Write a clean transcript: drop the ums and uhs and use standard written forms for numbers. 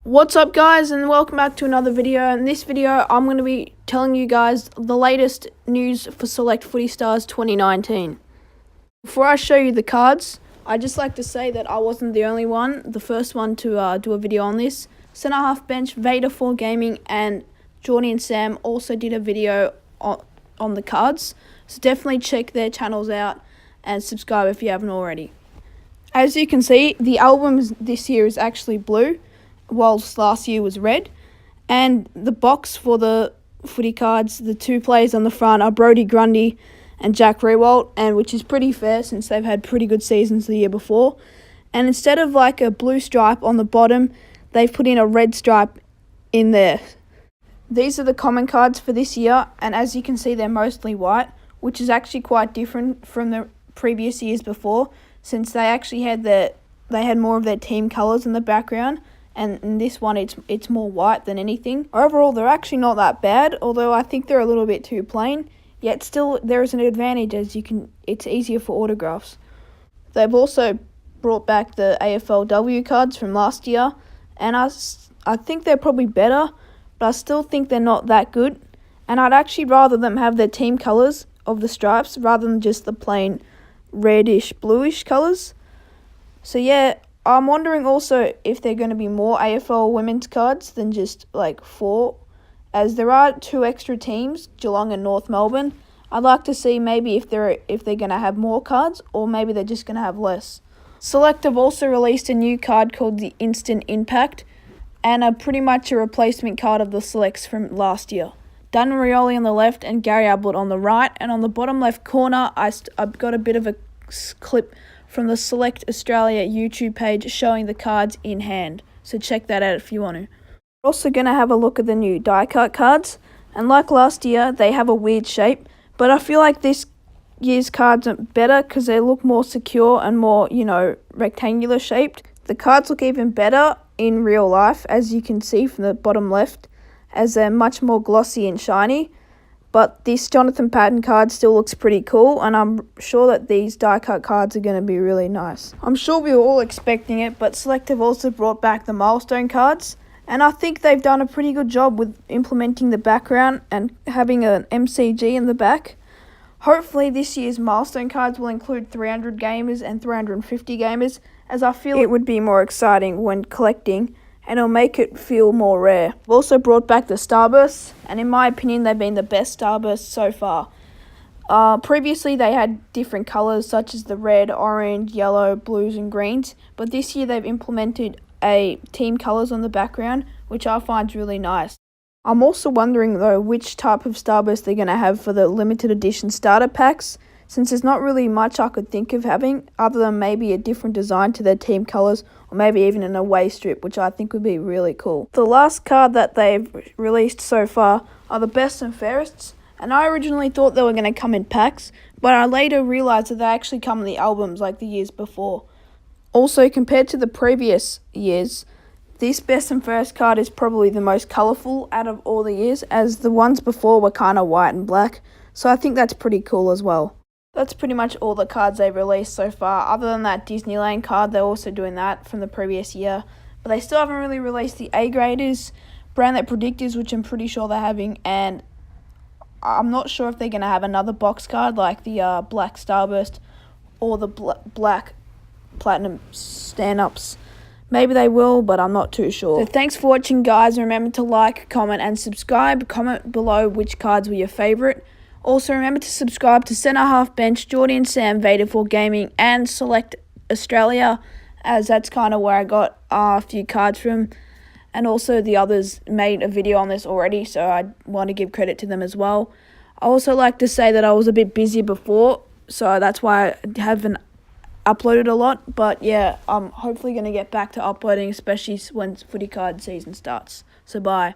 What's up guys, and welcome back to another video. In this video I'm going to be telling you guys the latest news for Select Footy Stars 2019. Before I show you the cards, I'd just like to say that I wasn't the only one, the first one to do a video on this. Centre Half Bench, Vader 4 Gaming and Jordy and Sam also did a video on the cards, so definitely check their channels out and subscribe if you haven't already. As you can see, the album this year is actually blue, whilst last year was red, and the box for the footy cards, the two players on the front are Brodie Grundy and Jack Riewoldt, and which is pretty fair since they've had pretty good seasons the year before. And instead of like a blue stripe on the bottom, they've put in a red stripe in there. These are the common cards for this year, and as you can see they're mostly white, which is actually quite different from the previous years before, since they actually had more of their team colours in the background. And in this one, it's more white than anything. Overall, they're actually not that bad, although I think they're a little bit too plain. Yet still, there is an advantage as it's easier for autographs. They've also brought back the AFLW cards from last year, and I think they're probably better, but I still think they're not that good. And I'd actually rather them have their team colours of the stripes rather than just the plain reddish, bluish colours. So yeah. I'm wondering also if they're going to be more AFL women's cards than just like 4, as there are 2 extra teams, Geelong and North Melbourne. I'd like to see maybe if they're going to have more cards, or maybe they're just going to have less. Select have also released a new card called the Instant Impact, and are pretty much a replacement card of the Selects from last year. Dan Rioli on the left and Gary Ablett on the right, and on the bottom left corner I've got a bit of a clip from the Select Australia YouTube page showing the cards in hand, so check that out if you want to. We're also going to have a look at the new die cut cards, and like last year they have a weird shape, but I feel like this year's cards are better because they look more secure and more, rectangular shaped. The cards look even better in real life, as you can see from the bottom left, as they're much more glossy and shiny. But this Jonathan Patton card still looks pretty cool, and I'm sure that these die-cut cards are going to be really nice. I'm sure we were all expecting it, but Select have also brought back the milestone cards, and I think they've done a pretty good job with implementing the background and having an MCG in the back. Hopefully this year's milestone cards will include 300 gamers and 350 gamers, as I feel it would be more exciting when collecting, and it'll make it feel more rare. We've also brought back the Starbursts, and in my opinion they've been the best Starbursts so far. Previously they had different colours such as the red, orange, yellow, blues and greens, but this year they've implemented a team colours on the background, which I find really nice. I'm also wondering though which type of Starburst they're going to have for the limited edition starter packs, since there's not really much I could think of having other than maybe a different design to their team colours, or maybe even an away strip, which I think would be really cool. The last card that they've released so far are the best and fairest, and I originally thought they were going to come in packs, but I later realised that they actually come in the albums like the years before. Also, compared to the previous years, this best and fairest card is probably the most colourful out of all the years, as the ones before were kind of white and black, so I think that's pretty cool as well. That's pretty much all the cards they've released so far. Other than that Disneyland card, they're also doing that from the previous year. But they still haven't really released the A-graders, Brand That Predictors, which I'm pretty sure they're having. And I'm not sure if they're going to have another box card like the Black Starburst or the Black Platinum Stand-Ups. Maybe they will, but I'm not too sure. So thanks for watching, guys. Remember to like, comment and subscribe. Comment below which cards were your favourite. Also, remember to subscribe to Centre Half Bench, Jordy and Sam, Vader 4 Gaming, and Select Australia, as that's kind of where I got a few cards from. And also, the others made a video on this already, so I want to give credit to them as well. I also like to say that I was a bit busy before, so that's why I haven't uploaded a lot. But yeah, I'm hopefully going to get back to uploading, especially when footy card season starts. So bye.